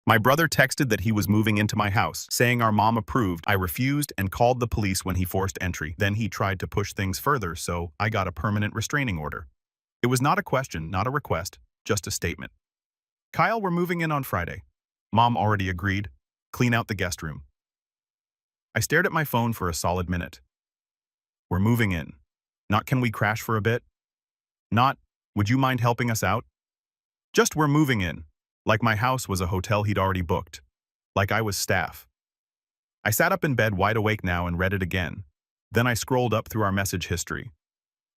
My brother texted that he was moving into my house, saying our mom approved. I refused and called the police when he forced entry. Then he tried to push things further, so I got a permanent restraining order. It was not a question, not a request, just a statement. Kyle, we're moving in on Friday. Mom already agreed. Clean out the guest room. I stared at my phone for a solid minute. We're moving in. Not can we crash for a bit? Not, would you mind helping us out? Just we're moving in. Like my house was a hotel he'd already booked. Like I was staff. I sat up in bed wide awake now and read it again. Then I scrolled up through our message history.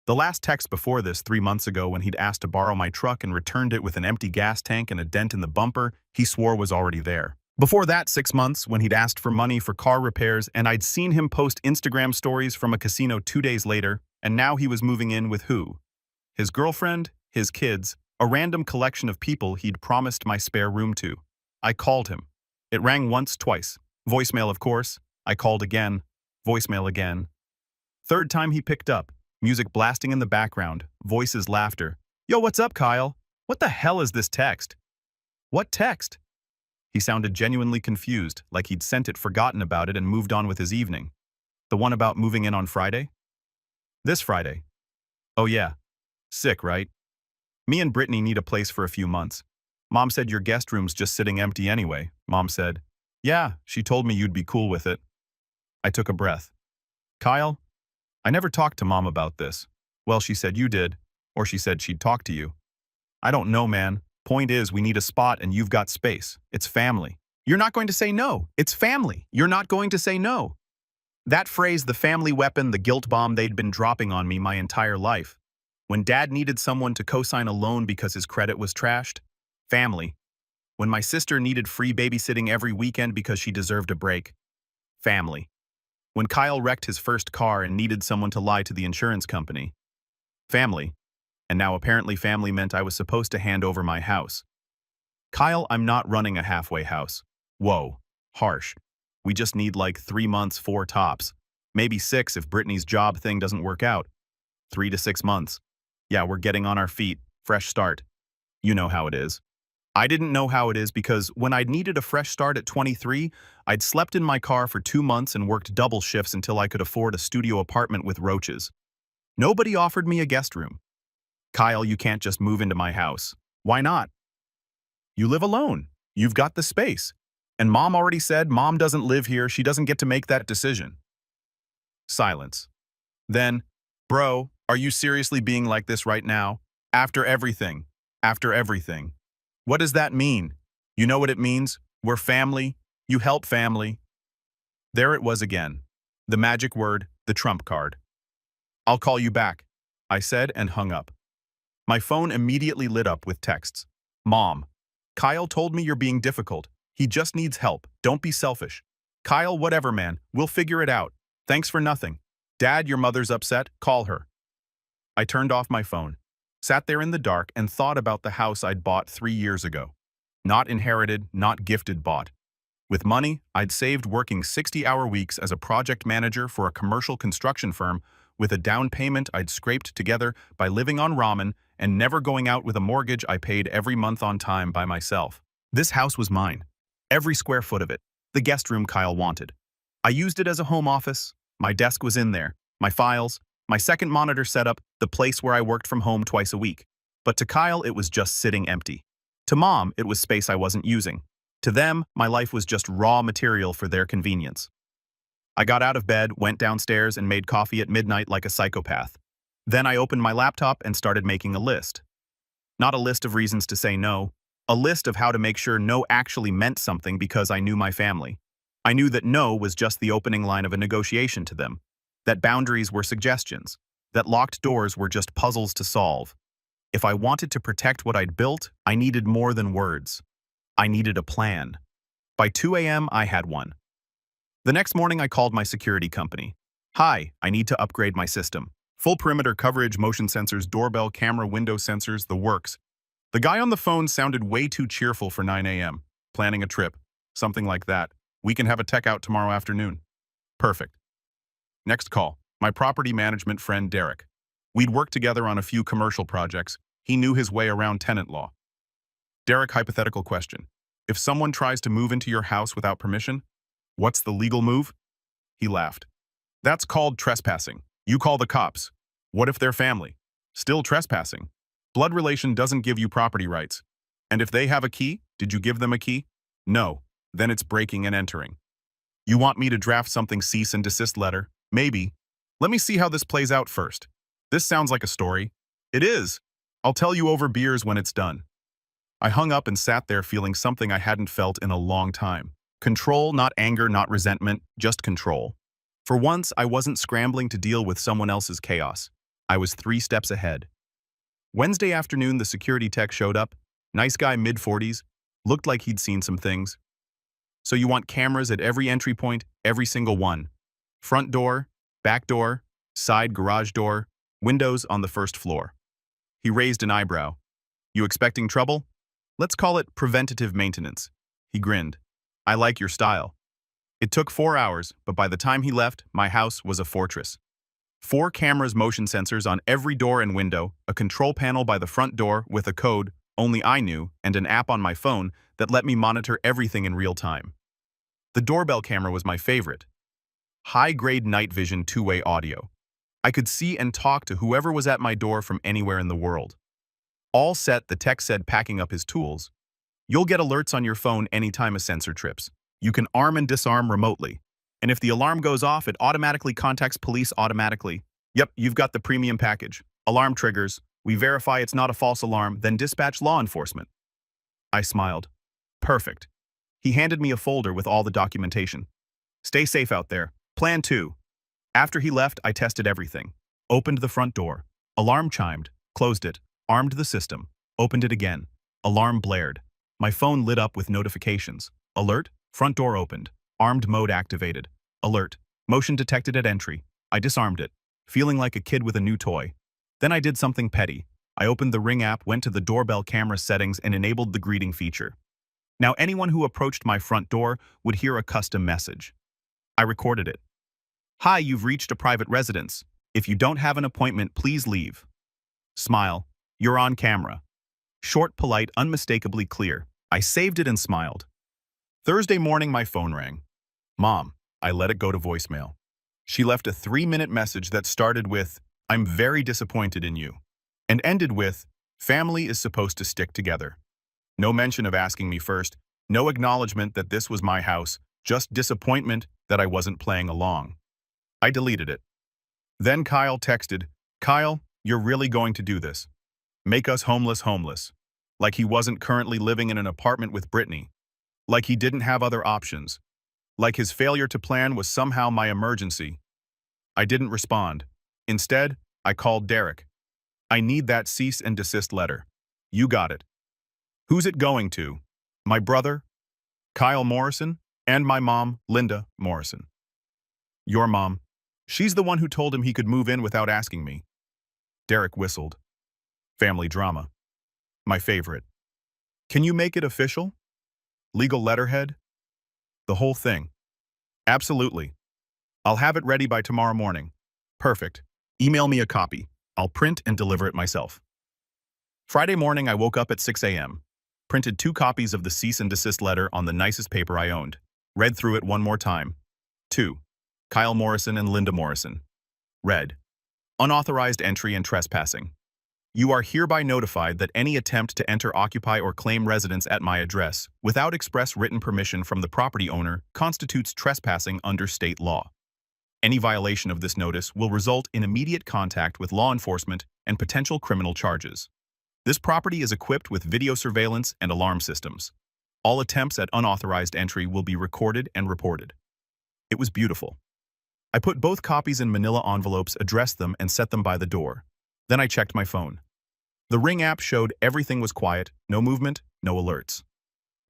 The last text before this, 3 months ago, when he'd asked to borrow my truck and returned it with an empty gas tank and a dent in the bumper, he swore was already there. Before that, 6 months, when he'd asked for money for car repairs and I'd seen him post Instagram stories from a casino 2 days later, and now he was moving in with who? His girlfriend, his kids, a random collection of people he'd promised my spare room to. I called him. It rang once, twice. Voicemail, of course. I called again. Voicemail again. Third time he picked up. Music blasting in the background. Voices, laughter. Yo, what's up, Kyle? What the hell is this text? What text? He sounded genuinely confused, like he'd sent it, forgotten about it, and moved on with his evening. The one about moving in on Friday? This Friday. Oh yeah. Sick, right? Me and Brittany need a place for a few months. Mom said your guest room's just sitting empty anyway. Mom said, yeah, she told me you'd be cool with it. I took a breath. Kyle, I never talked to Mom about this. Well, she said you did, or she said she'd talk to you. I don't know, man. Point is, we need a spot and you've got space. It's family. You're not going to say no. It's family. You're not going to say no. That phrase, the family weapon, the guilt bomb they'd been dropping on me my entire life. When Dad needed someone to co-sign a loan because his credit was trashed, family. When my sister needed free babysitting every weekend because she deserved a break, family. When Kyle wrecked his first car and needed someone to lie to the insurance company, family. And now apparently family meant I was supposed to hand over my house. Kyle, I'm not running a halfway house. Whoa, harsh. We just need like 3 months, 4 tops. Maybe 6 if Brittany's job thing doesn't work out. 3 to 6 months. Yeah, we're getting on our feet. Fresh start. You know how it is. I didn't know how it is because when I'd needed a fresh start at 23, I'd slept in my car for 2 months and worked double shifts until I could afford a studio apartment with roaches. Nobody offered me a guest room. Kyle, you can't just move into my house. Why not? You live alone. You've got the space. And Mom already said Mom doesn't live here. She doesn't get to make that decision. Silence. Then, bro, are you seriously being like this right now? After everything. After everything. What does that mean? You know what it means? We're family. You help family. There it was again. The magic word, the trump card. I'll call you back, I said and hung up. My phone immediately lit up with texts. Mom, Kyle told me you're being difficult. He just needs help. Don't be selfish. Kyle, whatever, man. We'll figure it out. Thanks for nothing. Dad, your mother's upset. Call her. I turned off my phone, sat there in the dark, and thought about the house I'd bought 3 years ago. Not inherited, not gifted, bought. With money I'd saved working 60-hour weeks as a project manager for a commercial construction firm, with a down payment I'd scraped together by living on ramen and never going out with a mortgage I paid every month on time by myself. This house was mine. Every square foot of it. The guest room Kyle wanted. I used it as a home office. My desk was in there. My files. My second monitor setup, the place where I worked from home twice a week. But to Kyle, it was just sitting empty. To Mom, it was space I wasn't using. To them, my life was just raw material for their convenience. I got out of bed, went downstairs, and made coffee at midnight like a psychopath. Then I opened my laptop and started making a list. Not a list of reasons to say no, a list of how to make sure no actually meant something because I knew my family. I knew that no was just the opening line of a negotiation to them, that boundaries were suggestions, that locked doors were just puzzles to solve. If I wanted to protect what I'd built, I needed more than words. I needed a plan. By 2 a.m., I had one. The next morning, I called my security company. Hi, I need to upgrade my system. Full perimeter coverage, motion sensors, doorbell, camera, window sensors, the works. The guy on the phone sounded way too cheerful for 9 a.m. Planning a trip. Something like that. We can have a tech out tomorrow afternoon. Perfect. Next call. My property management friend Derek. We'd worked together on a few commercial projects. He knew his way around tenant law. Derek, hypothetical question. If someone tries to move into your house without permission, what's the legal move? He laughed. That's called trespassing. You call the cops. What if they're family? Still trespassing. Blood relation doesn't give you property rights. And if they have a key, did you give them a key? No. Then it's breaking and entering. You want me to draft something cease and desist letter? Maybe. Let me see how this plays out first. This sounds like a story. It is. I'll tell you over beers when it's done. I hung up and sat there feeling something I hadn't felt in a long time. Control, not anger, not resentment, just control. For once, I wasn't scrambling to deal with someone else's chaos. I was 3 steps ahead. Wednesday afternoon, the security tech showed up. Nice guy, mid-40s. Looked like he'd seen some things. So you want cameras at every entry point, every single one. Front door, back door, side garage door, windows on the first floor. He raised an eyebrow. You expecting trouble? Let's call it preventative maintenance. He grinned. I like your style. It took 4 hours, but by the time he left, my house was a fortress. 4 cameras, motion sensors on every door and window, a control panel by the front door with a code only I knew, and an app on my phone that let me monitor everything in real time. The doorbell camera was my favorite. High-grade night vision 2-way audio. I could see and talk to whoever was at my door from anywhere in the world. All set, the tech said, packing up his tools. You'll get alerts on your phone anytime a sensor trips. You can arm and disarm remotely. And if the alarm goes off, it automatically contacts police automatically. Yep, you've got the premium package. Alarm triggers. We verify it's not a false alarm, then dispatch law enforcement. I smiled. Perfect. He handed me a folder with all the documentation. Stay safe out there. Plan 2. After he left, I tested everything. Opened the front door. Alarm chimed. Closed it. Armed the system. Opened it again. Alarm blared. My phone lit up with notifications. Alert. Front door opened. Armed mode activated. Alert. Motion detected at entry. I disarmed it, feeling like a kid with a new toy. Then I did something petty. I opened the Ring app, went to the doorbell camera settings, and enabled the greeting feature. Now anyone who approached my front door would hear a custom message. I recorded it. Hi, you've reached a private residence. If you don't have an appointment, please leave. Smile. You're on camera. Short, polite, unmistakably clear. I saved it and smiled. Thursday morning, my phone rang. Mom. I let it go to voicemail. She left a 3-minute message that started with, I'm very disappointed in you, and ended with, family is supposed to stick together. No mention of asking me first, no acknowledgement that this was my house, just disappointment that I wasn't playing along. I deleted it. Then Kyle texted, Kyle, you're really going to do this? Make us homeless. Like he wasn't currently living in an apartment with Brittany. Like he didn't have other options. Like his failure to plan was somehow my emergency. I didn't respond. Instead, I called Derek. I need that cease and desist letter. You got it. Who's it going to? My brother, Kyle Morrison, and my mom, Linda Morrison. Your mom. She's the one who told him he could move in without asking me. Derek whistled. Family drama. My favorite. Can you make it official? Legal letterhead? The whole thing. Absolutely. I'll have it ready by tomorrow morning. Perfect. Email me a copy. I'll print and deliver it myself. Friday morning, I woke up at 6 a.m., printed 2 copies of the cease and desist letter on the nicest paper I owned, read through it one more time. 2. Kyle Morrison and Linda Morrison. Read. Unauthorized entry and trespassing. You are hereby notified that any attempt to enter, occupy, or claim residence at my address without express written permission from the property owner constitutes trespassing under state law. Any violation of this notice will result in immediate contact with law enforcement and potential criminal charges. This property is equipped with video surveillance and alarm systems. All attempts at unauthorized entry will be recorded and reported. It was beautiful. I put both copies in manila envelopes, addressed them, and set them by the door. Then I checked my phone. The Ring app showed everything was quiet, no movement, no alerts.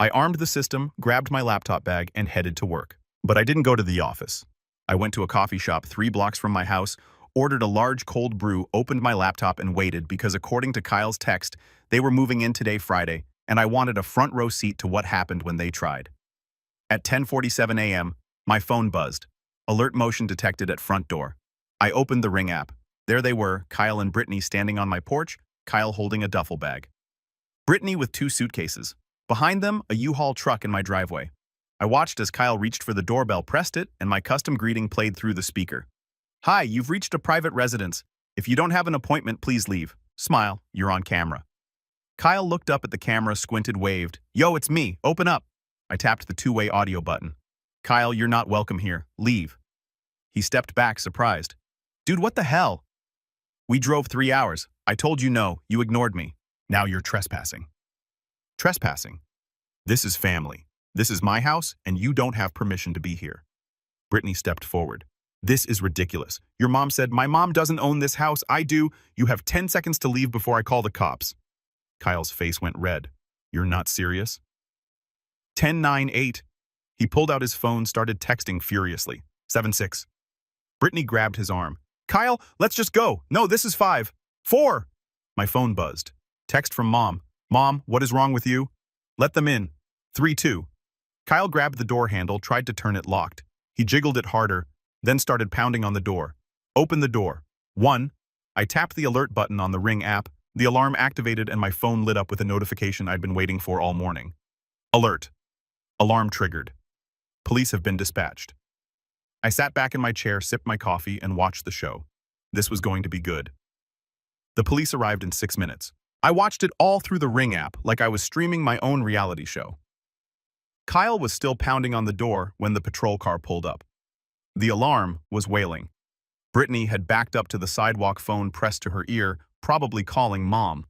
I armed the system, grabbed my laptop bag, and headed to work. But I didn't go to the office. I went to a coffee shop 3 blocks from my house, ordered a large cold brew, opened my laptop, and waited because, according to Kyle's text, they were moving in today, Friday, and I wanted a front row seat to what happened when they tried. At 10:47 a.m., my phone buzzed. Alert motion detected at front door. I opened the Ring app. There they were, Kyle and Brittany standing on my porch, Kyle holding a duffel bag. Brittany with 2 suitcases. Behind them, a U-Haul truck in my driveway. I watched as Kyle reached for the doorbell, pressed it, and my custom greeting played through the speaker. "Hi, you've reached a private residence. If you don't have an appointment, please leave. Smile, you're on camera." Kyle looked up at the camera, squinted, waved. "Yo, it's me. Open up." I tapped the two-way audio button. "Kyle, you're not welcome here. Leave." He stepped back, surprised. "Dude, what the hell?" "We drove 3 hours. I told you no. You ignored me. Now you're trespassing." "Trespassing? This is family. This is my house, and you don't have permission to be here." Brittany stepped forward. "This is ridiculous. Your mom said, 'My mom doesn't own this house. I do. You have 10 seconds to leave before I call the cops.'" Kyle's face went red. "You're not serious?" 10-9-8. He pulled out his phone, started texting furiously. 7-6. Brittany grabbed his arm. "Kyle, let's just go. No, this is 5-4. My phone buzzed. Text from Mom. "Mom, what is wrong with you?" "Let them in." 3-2. Kyle grabbed the door handle, tried to turn it locked. He jiggled it harder, then started pounding on the door. "Open the door." 1. I tapped the alert button on the Ring app. The alarm activated and my phone lit up with a notification I'd been waiting for all morning. Alert. Alarm triggered. Police have been dispatched. I sat back in my chair, sipped my coffee, and watched the show. This was going to be good. The police arrived in 6 minutes. I watched it all through the Ring app like I was streaming my own reality show. Kyle was still pounding on the door when the patrol car pulled up. The alarm was wailing. Brittany had backed up to the sidewalk, phone pressed to her ear, probably calling Mom.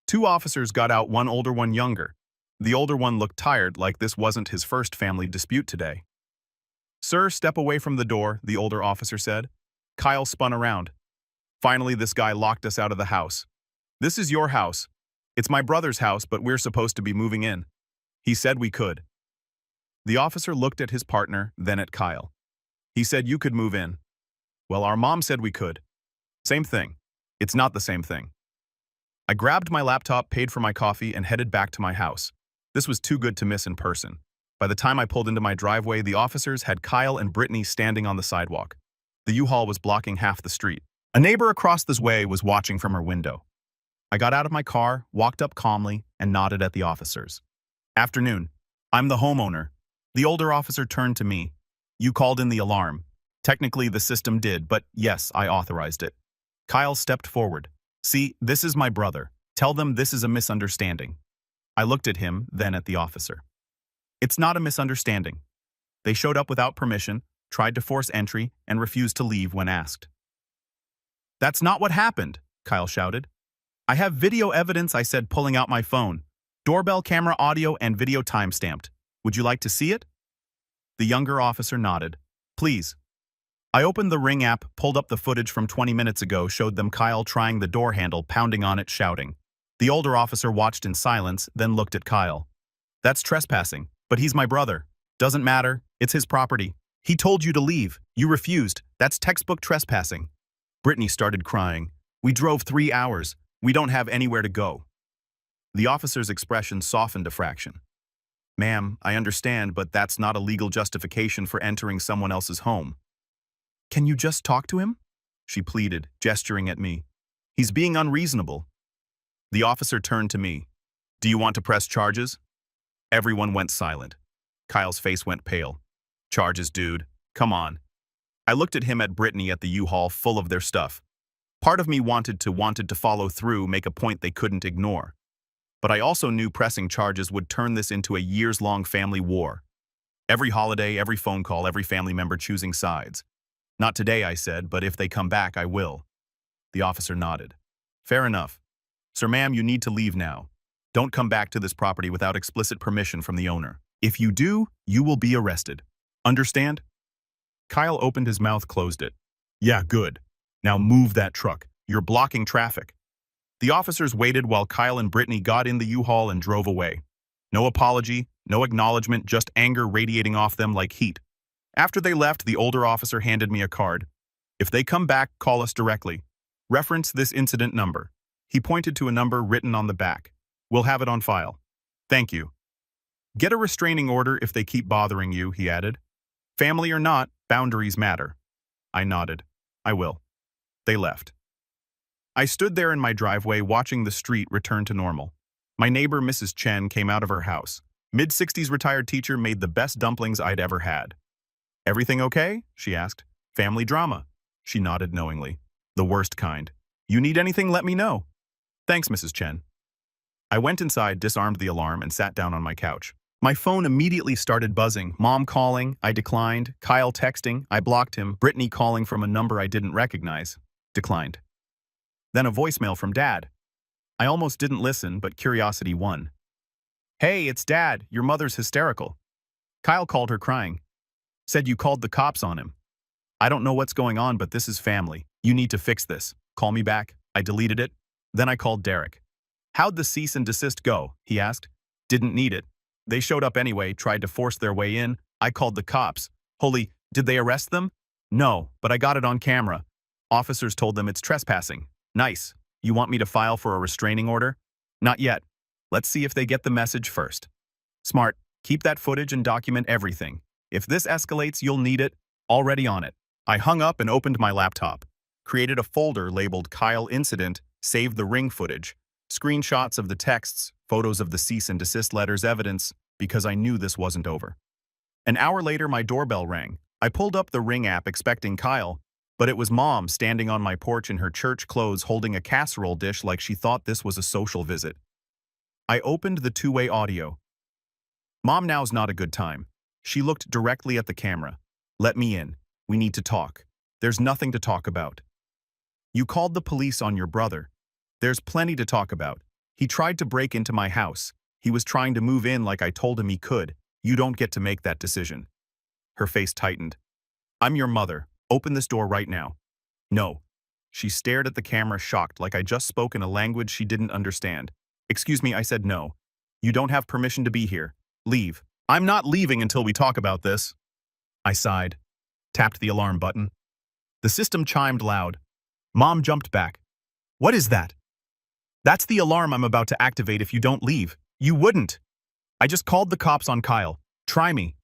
2 officers got out, one older, one younger. The older one looked tired, like this wasn't his first family dispute today. "Sir, step away from the door," the older officer said. Kyle spun around. "Finally, this guy locked us out of the house. This is your house. It's my brother's house, but we're supposed to be moving in. He said we could." The officer looked at his partner, then at Kyle. "He said you could move in." "Well, our mom said we could." "Same thing. It's not the same thing." I grabbed my laptop, paid for my coffee, and headed back to my house. This was too good to miss in person. By the time I pulled into my driveway, the officers had Kyle and Brittany standing on the sidewalk. The U-Haul was blocking half the street. A neighbor across this way was watching from her window. I got out of my car, walked up calmly, and nodded at the officers. "Afternoon. I'm the homeowner." The older officer turned to me. "You called in the alarm." "Technically, the system did, but yes, I authorized it." Kyle stepped forward. "See, this is my brother. Tell them this is a misunderstanding." I looked at him, then at the officer. "It's not a misunderstanding. They showed up without permission, tried to force entry, and refused to leave when asked." "That's not what happened," Kyle shouted. "I have video evidence," I said, pulling out my phone. "Doorbell camera audio and video timestamped. Would you like to see it?" The younger officer nodded. "Please." I opened the Ring app, pulled up the footage from 20 minutes ago, showed them Kyle trying the door handle, pounding on it, shouting. The older officer watched in silence, then looked at Kyle. "That's trespassing, but he's my brother. Doesn't matter, it's his property. He told you to leave. You refused. That's textbook trespassing." Brittany started crying. "We drove 3 hours. We don't have anywhere to go." The officer's expression softened a fraction. "Ma'am, I understand, but that's not a legal justification for entering someone else's home." "Can you just talk to him?" she pleaded, gesturing at me. "He's being unreasonable." The officer turned to me. "Do you want to press charges?" Everyone went silent. Kyle's face went pale. "Charges, dude. Come on." I looked at him, at Brittany, at the U-Haul, full of their stuff. Part of me wanted to follow through, make a point they couldn't ignore. But I also knew pressing charges would turn this into a years-long family war. Every holiday, every phone call, every family member choosing sides. "Not today," I said, "but if they come back, I will." The officer nodded. "Fair enough. Sir, ma'am, you need to leave now. Don't come back to this property without explicit permission from the owner. If you do, you will be arrested. Understand?" Kyle opened his mouth, closed it. "Yeah, good. Now move that truck. You're blocking traffic." The officers waited while Kyle and Brittany got in the U-Haul and drove away. No apology, no acknowledgement, just anger radiating off them like heat. After they left, the older officer handed me a card. "If they come back, call us directly. Reference this incident number." He pointed to a number written on the back. "We'll have it on file. Thank you. Get a restraining order if they keep bothering you," he added. "Family or not, boundaries matter." I nodded. "I will." They left. I stood there in my driveway watching the street return to normal. My neighbor, Mrs. Chen, came out of her house. Mid-60s retired teacher made the best dumplings I'd ever had. "Everything okay?" she asked. "Family drama." She nodded knowingly. "The worst kind. You need anything, let me know." "Thanks, Mrs. Chen." I went inside, disarmed the alarm, and sat down on my couch. My phone immediately started buzzing. Mom calling, I declined. Kyle texting, I blocked him. Brittany calling from a number I didn't recognize, declined. Then a voicemail from Dad. I almost didn't listen, but curiosity won. "Hey, it's Dad. Your mother's hysterical." Kyle called her crying. "Said you called the cops on him. I don't know what's going on, but this is family. You need to fix this. Call me back." I deleted it. Then I called Derek. "How'd the cease and desist go?" he asked. "Didn't need it. They showed up anyway, tried to force their way in. I called the cops. Holy, did they arrest them?" "No, but I got it on camera. Officers told them it's trespassing." "Nice. You want me to file for a restraining order?" "Not yet. Let's see if they get the message first." "Smart. Keep that footage and document everything. If this escalates, you'll need it. Already on it." I hung up and opened my laptop. Created a folder labeled Kyle Incident, saved the ring footage, screenshots of the texts, photos of the cease and desist letters, evidence, because I knew this wasn't over. An hour later, my doorbell rang. I pulled up the Ring app expecting Kyle, but it was Mom standing on my porch in her church clothes holding a casserole dish like she thought this was a social visit. I opened the two-way audio. "Mom, now's not a good time." She looked directly at the camera. "Let me in. We need to talk." "There's nothing to talk about." "You called the police on your brother." "There's plenty to talk about. He tried to break into my house. He was trying to move in like I told him he could. You don't get to make that decision." Her face tightened. "I'm your mother. Open this door right now." "No." She stared at the camera, shocked, like I just spoke in a language she didn't understand. "Excuse me," I said. "No. You don't have permission to be here. Leave." "I'm not leaving until we talk about this." I sighed, tapped the alarm button. The system chimed loud. Mom jumped back. "What is that?" "That's the alarm I'm about to activate if you don't leave." "You wouldn't." "I just called the cops on Kyle. Try me."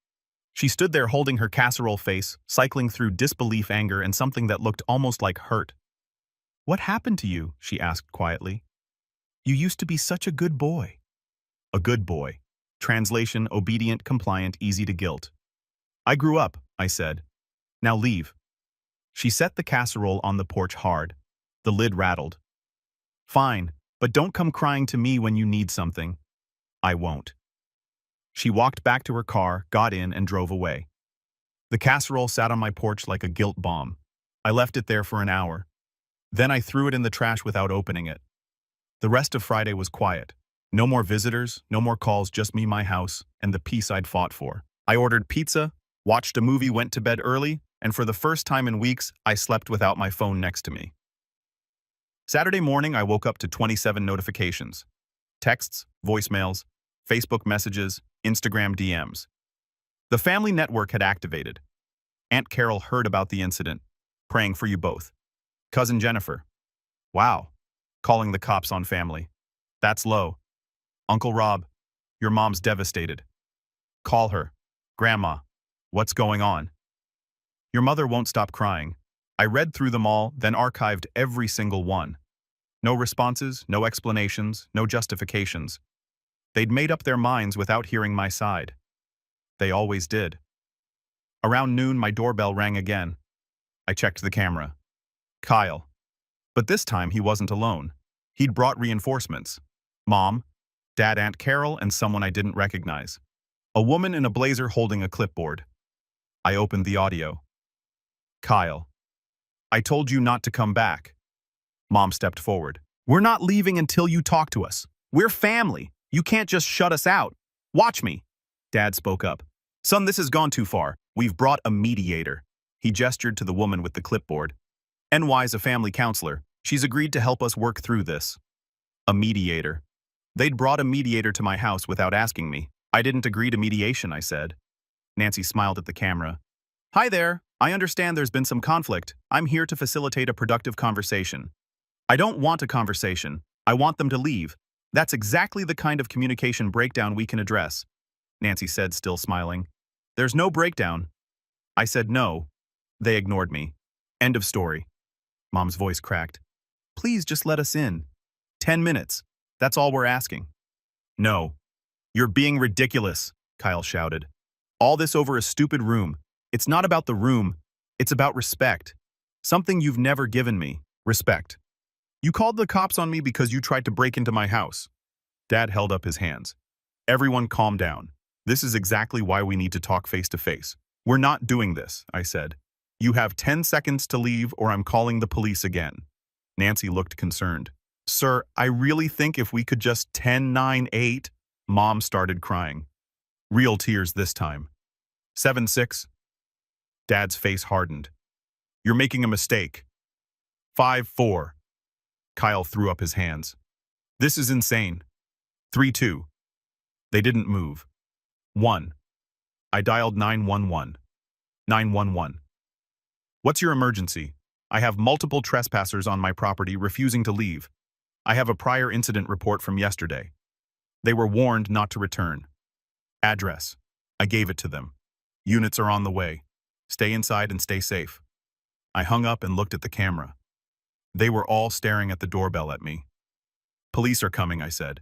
She stood there holding her casserole face, cycling through disbelief, anger, and something that looked almost like hurt. "What happened to you?" she asked quietly. "You used to be such a good boy." A good boy. Translation: obedient, compliant, easy to guilt. "I grew up," I said. "Now leave." She set the casserole on the porch hard. The lid rattled. "Fine, but don't come crying to me when you need something." "I won't." She walked back to her car, got in, and drove away. The casserole sat on my porch like a guilt bomb. I left it there for an hour. Then I threw it in the trash without opening it. The rest of Friday was quiet. No more visitors, no more calls, just me, my house, and the peace I'd fought for. I ordered pizza, watched a movie, went to bed early, and for the first time in weeks, I slept without my phone next to me. Saturday morning, I woke up to 27 notifications. Texts, voicemails, Facebook messages, Instagram DMs. The family network had activated. Aunt Carol heard about the incident. "Praying for you both." Cousin Jennifer. "Wow. Calling the cops on family. That's low." Uncle Rob. "Your mom's devastated." "Call her." "Grandma. What's going on?" "Your mother won't stop crying." I read through them all, then archived every single one. No responses, no explanations, no justifications. They'd made up their minds without hearing my side. They always did. Around noon, my doorbell rang again. I checked the camera. Kyle. But this time he wasn't alone. He'd brought reinforcements. Mom, Dad, Aunt Carol, and someone I didn't recognize. A woman in a blazer holding a clipboard. I opened the audio. "Kyle. I told you not to come back." Mom stepped forward. "We're not leaving until you talk to us. We're family. You can't just shut us out. Watch me." Dad spoke up. "Son, this has gone too far. We've brought a mediator." He gestured to the woman with the clipboard. "NY's a family counselor. She's agreed to help us work through this." A mediator. They'd brought a mediator to my house without asking me. "I didn't agree to mediation," I said. Nancy smiled at the camera. "Hi there. I understand there's been some conflict. I'm here to facilitate a productive conversation." "I don't want a conversation. I want them to leave. That's exactly the kind of communication breakdown we can address," Nancy said, still smiling. "There's no breakdown." I said no. They ignored me. End of story. Mom's voice cracked. "Please just let us in. 10 minutes. That's all we're asking." No. You're being ridiculous, Kyle shouted. All this over a stupid room. It's not about the room. It's about respect. Something you've never given me. Respect. You called the cops on me because you tried to break into my house. Dad held up his hands. Everyone calm down. This is exactly why we need to talk face to face. We're not doing this, I said. You have 10 seconds to leave or I'm calling the police again. Nancy looked concerned. Sir, I really think if we could just 10, 9, 8. Mom started crying. Real tears this time. 7, 6. Dad's face hardened. You're making a mistake. 5, 4. Kyle threw up his hands. This is insane. 3, 2. They didn't move. 1. I dialed 911. 911. What's your emergency? I have multiple trespassers on my property refusing to leave. I have a prior incident report from yesterday. They were warned not to return. Address. I gave it to them. Units are on the way. Stay inside and stay safe. I hung up and looked at the camera. They were all staring at the doorbell at me. Police are coming, I said.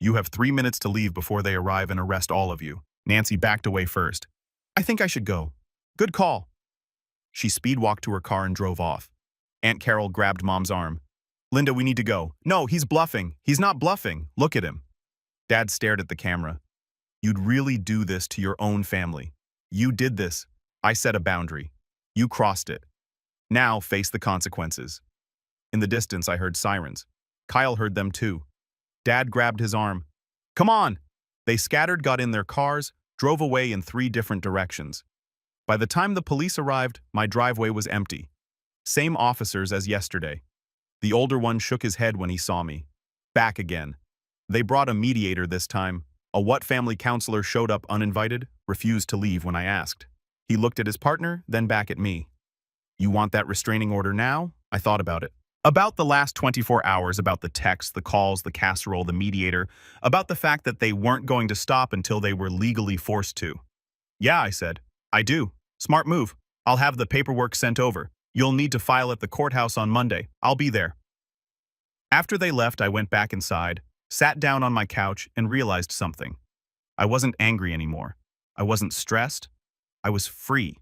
You have 3 minutes to leave before they arrive and arrest all of you. Nancy backed away first. I think I should go. Good call. She speed-walked to her car and drove off. Aunt Carol grabbed Mom's arm. Linda, we need to go. No, he's bluffing. He's not bluffing. Look at him. Dad stared at the camera. You'd really do this to your own family. You did this. I set a boundary. You crossed it. Now face the consequences. In the distance, I heard sirens. Kyle heard them too. Dad grabbed his arm. Come on! They scattered, got in their cars, drove away in 3 different directions. By the time the police arrived, my driveway was empty. Same officers as yesterday. The older one shook his head when he saw me. Back again. They brought a mediator this time. A what family counselor showed up uninvited, refused to leave when I asked. He looked at his partner, then back at me. You want that restraining order now? I thought about it. About the last 24 hours, about the texts, the calls, the casserole, the mediator, about the fact that they weren't going to stop until they were legally forced to. Yeah, I said. I do. Smart move. I'll have the paperwork sent over. You'll need to file at the courthouse on Monday. I'll be there. After they left, I went back inside, sat down on my couch, and realized something. I wasn't angry anymore. I wasn't stressed. I was free.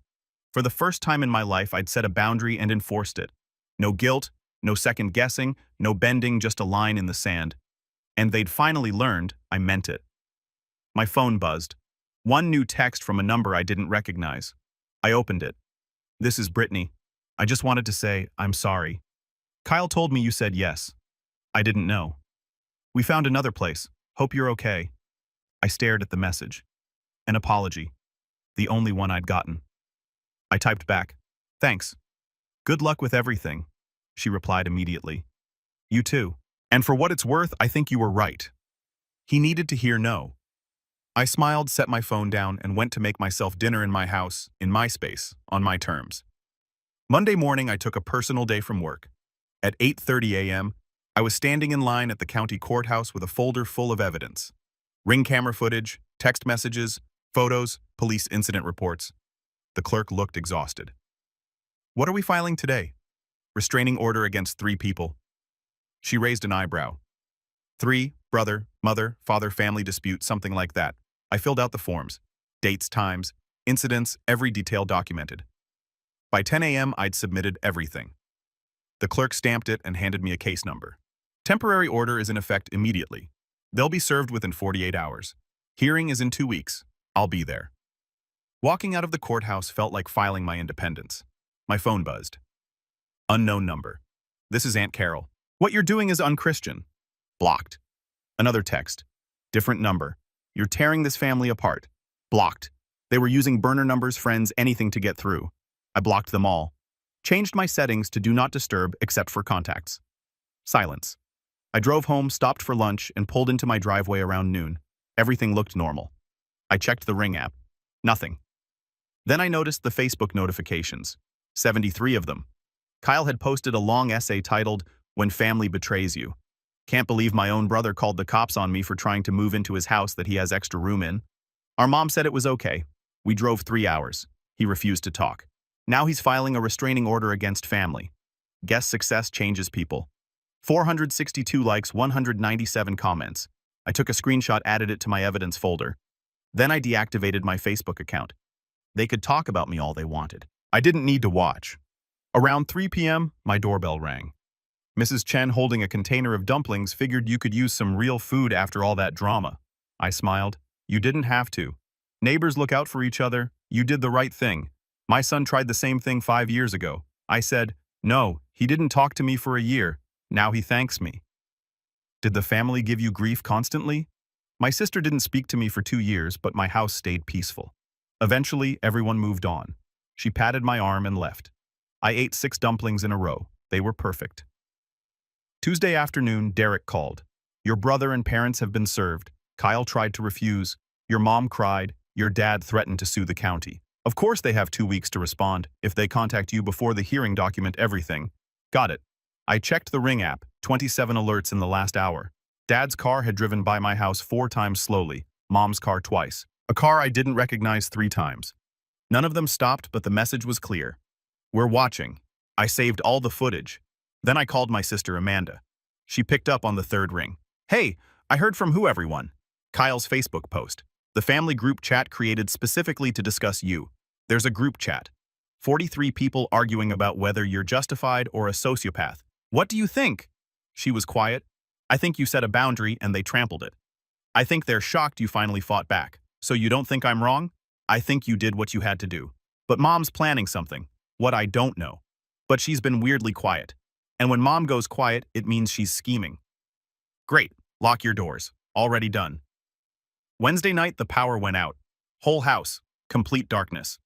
For the first time in my life, I'd set a boundary and enforced it. No guilt, no second guessing, no bending, just a line in the sand. And they'd finally learned I meant it. My phone buzzed. One new text from a number I didn't recognize. I opened it. This is Brittany. I just wanted to say, I'm sorry. Kyle told me you said yes. I didn't know. We found another place. Hope you're okay. I stared at the message. An apology. The only one I'd gotten. I typed back, thanks. Good luck with everything. She replied immediately. You too. And for what it's worth, I think you were right. He needed to hear no. I smiled, set my phone down, and went to make myself dinner in my house, in my space, on my terms. Monday morning, I took a personal day from work. At 8:30 a.m., I was standing in line at the county courthouse with a folder full of evidence. Ring camera footage, text messages, photos, police incident reports. The clerk looked exhausted. What are we filing today? Restraining order against 3 people. She raised an eyebrow. 3, brother, mother, father, family dispute, something like that. I filled out the forms. Dates, times, incidents, every detail documented. By 10 a.m., I'd submitted everything. The clerk stamped it and handed me a case number. Temporary order is in effect immediately. They'll be served within 48 hours. Hearing is in 2 weeks. I'll be there. Walking out of the courthouse felt like filing my independence. My phone buzzed. Unknown number. This is Aunt Carol. What you're doing is unchristian. Blocked. Another text. Different number. You're tearing this family apart. Blocked. They were using burner numbers, friends, anything to get through. I blocked them all. Changed my settings to do not disturb except for contacts. Silence. I drove home, stopped for lunch, and pulled into my driveway around noon. Everything looked normal. I checked the Ring app. Nothing. Then I noticed the Facebook notifications. 73 of them. Kyle had posted a long essay titled, When Family Betrays You. Can't believe my own brother called the cops on me for trying to move into his house that he has extra room in. Our mom said it was okay. We drove 3 hours. He refused to talk. Now he's filing a restraining order against family. Guess success changes people. 462 likes, 197 comments. I took a screenshot, added it to my evidence folder. Then I deactivated my Facebook account. They could talk about me all they wanted. I didn't need to watch. Around 3 p.m., my doorbell rang. Mrs. Chen, holding a container of dumplings, figured you could use some real food after all that drama. I smiled. You didn't have to. Neighbors look out for each other. You did the right thing. My son tried the same thing 5 years ago. I said, no, he didn't talk to me for a year. Now he thanks me. Did the family give you grief constantly? My sister didn't speak to me for 2 years, but my house stayed peaceful. Eventually, everyone moved on. She patted my arm and left. I ate 6 dumplings in a row. They were perfect. Tuesday afternoon, Derek called. Your brother and parents have been served. Kyle tried to refuse. Your mom cried. Your dad threatened to sue the county. Of course they have 2 weeks to respond. If they contact you before the hearing, document everything. Got it. I checked the Ring app, 27 alerts in the last hour. Dad's car had driven by my house 4 times slowly, Mom's car twice. A car I didn't recognize 3 times. None of them stopped, but the message was clear. We're watching. I saved all the footage. Then I called my sister Amanda. She picked up on the 3rd ring. Hey, I heard from who everyone? Kyle's Facebook post. The family group chat created specifically to discuss you. There's a group chat. 43 people arguing about whether you're justified or a sociopath. What do you think? She was quiet. I think you set a boundary and they trampled it. I think they're shocked you finally fought back. So you don't think I'm wrong? I think you did what you had to do. But Mom's planning something. What I don't know. But she's been weirdly quiet. And when Mom goes quiet, it means she's scheming. Great. Lock your doors. Already done. Wednesday night, the power went out. Whole house. Complete darkness.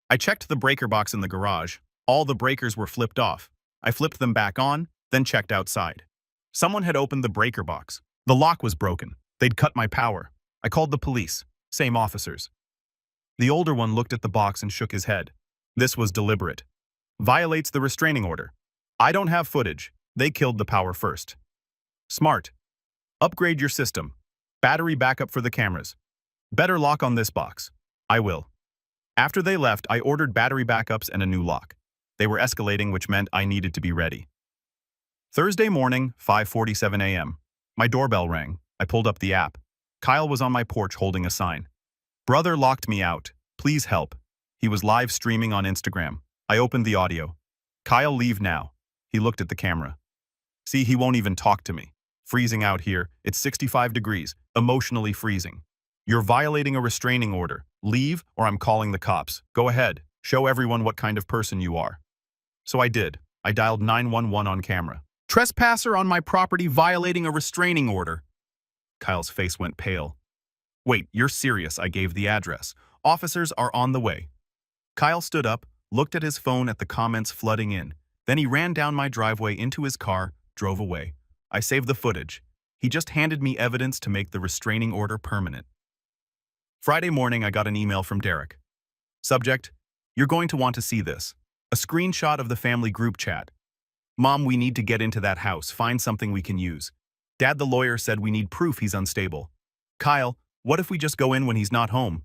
I checked the breaker box in the garage. All the breakers were flipped off. I flipped them back on, then checked outside. Someone had opened the breaker box. The lock was broken. They'd cut my power. I called the police. Same officers. The older one looked at the box and shook his head. This was deliberate. Violates the restraining order. I don't have footage. They killed the power first. Smart. Upgrade your system. Battery backup for the cameras. Better lock on this box. I will. After they left, I ordered battery backups and a new lock. They were escalating, which meant I needed to be ready. Thursday morning, 5:47 a.m. My doorbell rang. I pulled up the app. Kyle was on my porch holding a sign. Brother locked me out. Please help. He was live streaming on Instagram. I opened the audio. Kyle, leave now. He looked at the camera. See, he won't even talk to me. Freezing out here. It's 65 degrees. Emotionally freezing. You're violating a restraining order. Leave or I'm calling the cops. Go ahead. Show everyone what kind of person you are. So I did. I dialed 911 on camera. Trespasser on my property violating a restraining order. Kyle's face went pale. Wait, you're serious? I gave the address. Officers are on the way. Kyle stood up, looked at his phone at the comments flooding in. Then he ran down my driveway into his car, drove away. I saved the footage. He just handed me evidence to make the restraining order permanent. Friday morning, I got an email from Derek. Subject, you're going to want to see this. A screenshot of the family group chat. Mom, we need to get into that house, find something we can use. Dad, the lawyer, said we need proof he's unstable. Kyle, what if we just go in when he's not home?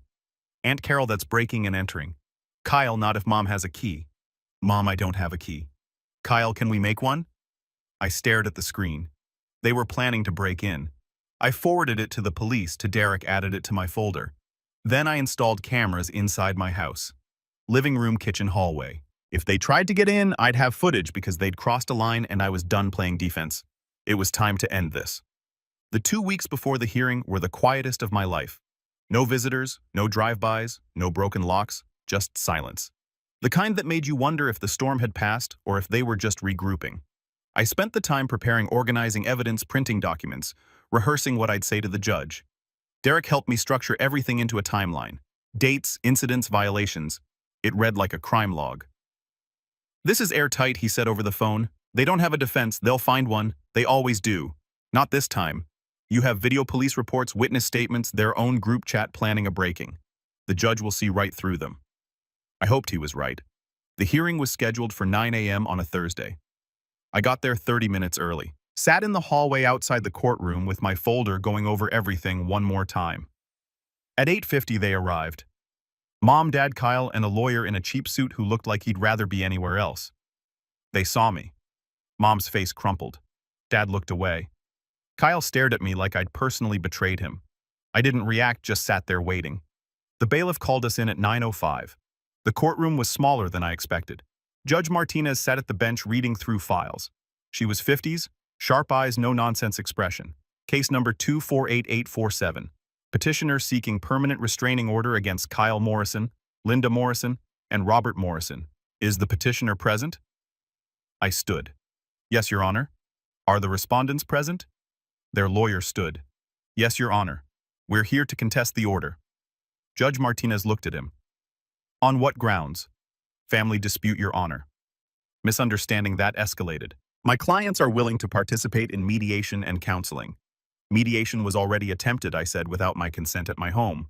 Aunt Carol, that's breaking and entering. Kyle, not if Mom has a key. Mom, I don't have a key. Kyle, can we make one? I stared at the screen. They were planning to break in. I forwarded it to the police. Derek added it to my folder. Then I installed cameras inside my house. Living room, kitchen, hallway. If they tried to get in, I'd have footage because they'd crossed a line and I was done playing defense. It was time to end this. The 2 weeks before the hearing were the quietest of my life. No visitors, no drive-bys, no broken locks, just silence. The kind that made you wonder if the storm had passed or if they were just regrouping. I spent the time preparing, organizing evidence, printing documents, rehearsing what I'd say to the judge. Derek helped me structure everything into a timeline. Dates, incidents, violations. It read like a crime log. This is airtight, he said over the phone. They don't have a defense, they'll find one. They always do. Not this time. You have video police reports, witness statements, their own group chat planning a breaking. The judge will see right through them. I hoped he was right. The hearing was scheduled for 9 a.m. on a Thursday. I got there 30 minutes early. Sat in the hallway outside the courtroom with my folder going over everything one more time. At 8:50 they arrived. Mom, Dad, Kyle, and a lawyer in a cheap suit who looked like he'd rather be anywhere else. They saw me. Mom's face crumpled. Dad looked away. Kyle stared at me like I'd personally betrayed him. I didn't react, just sat there waiting. The bailiff called us in at 9:05. The courtroom was smaller than I expected. Judge Martinez sat at the bench reading through files. She was 50s, sharp eyes, no-nonsense expression. Case number 248847. Petitioner seeking permanent restraining order against Kyle Morrison, Linda Morrison, and Robert Morrison. Is the petitioner present? I stood. Yes, Your Honor. Are the respondents present? Their lawyer stood. Yes, Your Honor. We're here to contest the order. Judge Martinez looked at him. On what grounds? Family dispute, Your Honor. Misunderstanding that escalated. My clients are willing to participate in mediation and counseling. Mediation was already attempted, I said, without my consent at my home.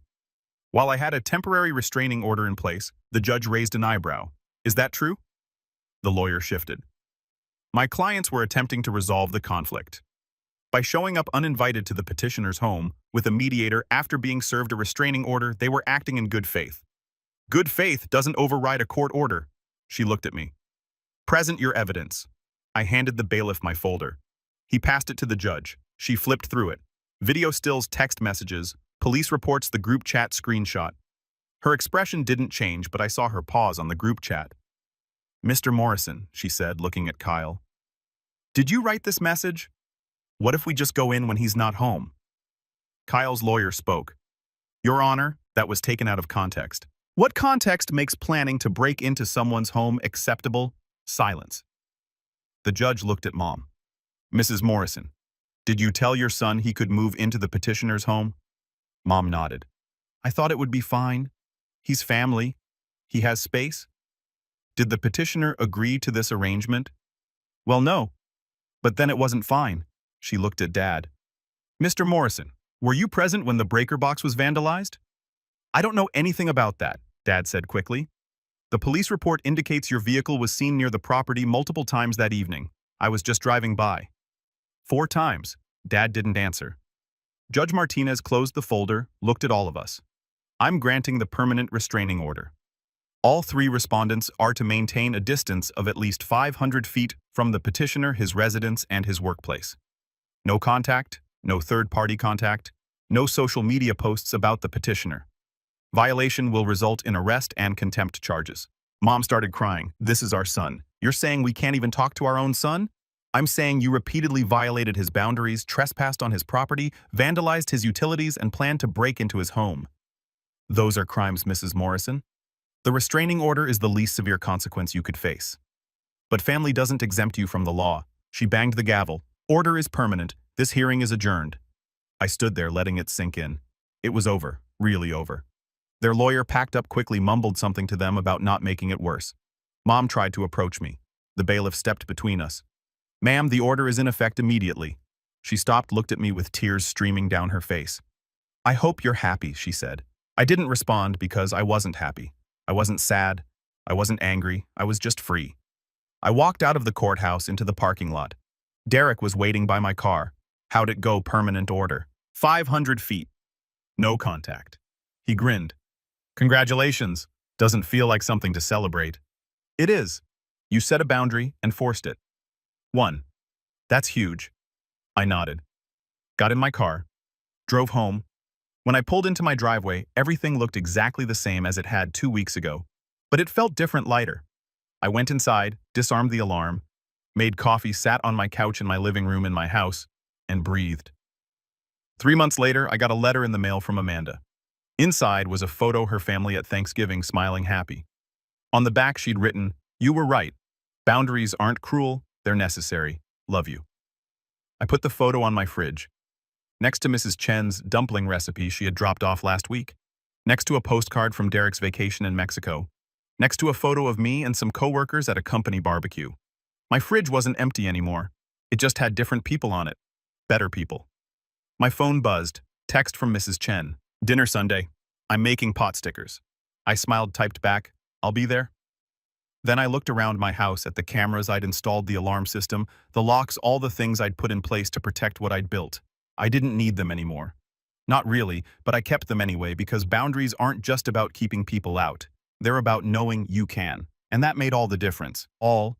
While I had a temporary restraining order in place, the judge raised an eyebrow. Is that true? The lawyer shifted. My clients were attempting to resolve the conflict. By showing up uninvited to the petitioner's home with a mediator after being served a restraining order, they were acting in good faith. Good faith doesn't override a court order. She looked at me. Present your evidence. I handed the bailiff my folder. He passed it to the judge. She flipped through it. Video stills, text messages, police reports, the group chat screenshot. Her expression didn't change, but I saw her pause on the group chat. Mr. Morrison, she said, looking at Kyle. Did you write this message? What if we just go in when he's not home? Kyle's lawyer spoke. Your Honor, that was taken out of context. What context makes planning to break into someone's home acceptable? Silence. The judge looked at Mom. Mrs. Morrison, did you tell your son he could move into the petitioner's home? Mom nodded. I thought it would be fine. He's family. He has space. Did the petitioner agree to this arrangement? Well, no. But then it wasn't fine. She looked at Dad. Mr. Morrison, were you present when the breaker box was vandalized? I don't know anything about that, Dad said quickly. The police report indicates your vehicle was seen near the property multiple times that evening. I was just driving by. 4 times. Dad didn't answer. Judge Martinez closed the folder, looked at all of us. I'm granting the permanent restraining order. All 3 respondents are to maintain a distance of at least 500 feet from the petitioner, his residence, and his workplace. No contact, no third-party contact, no social media posts about the petitioner. Violation will result in arrest and contempt charges. Mom started crying. This is our son. You're saying we can't even talk to our own son? I'm saying you repeatedly violated his boundaries, trespassed on his property, vandalized his utilities, and planned to break into his home. Those are crimes, Mrs. Morrison. The restraining order is the least severe consequence you could face. But family doesn't exempt you from the law. She banged the gavel. Order is permanent. This hearing is adjourned. I stood there letting it sink in. It was over, really over. Their lawyer packed up quickly, mumbled something to them about not making it worse. Mom tried to approach me. The bailiff stepped between us. Ma'am, the order is in effect immediately. She stopped, looked at me with tears streaming down her face. I hope you're happy, she said. I didn't respond because I wasn't happy. I wasn't sad. I wasn't angry. I was just free. I walked out of the courthouse into the parking lot. Derek was waiting by my car. How'd it go? Permanent order. 500 feet. No contact. He grinned. Congratulations. Doesn't feel like something to celebrate. It is. You set a boundary and forced it. 1. That's huge. I nodded. Got in my car. Drove home. When I pulled into my driveway, everything looked exactly the same as it had 2 weeks ago. But it felt different, lighter. I went inside, disarmed the alarm, made coffee, sat on my couch in my living room in my house, and breathed. 3 months later, I got a letter in the mail from Amanda. Inside was a photo her family at Thanksgiving, smiling happy. On the back she'd written, "You were right. Boundaries aren't cruel, they're necessary. Love you." I put the photo on my fridge, next to Mrs. Chen's dumpling recipe she had dropped off last week, next to a postcard from Derek's vacation in Mexico, next to a photo of me and some coworkers at a company barbecue. My fridge wasn't empty anymore. It just had different people on it. Better people. My phone buzzed. Text from Mrs. Chen. Dinner Sunday. I'm making pot stickers. I smiled, typed back, I'll be there. Then I looked around my house at the cameras I'd installed, the alarm system, the locks, all the things I'd put in place to protect what I'd built. I didn't need them anymore. Not really, but I kept them anyway because boundaries aren't just about keeping people out. They're about knowing you can. And that made all the difference. All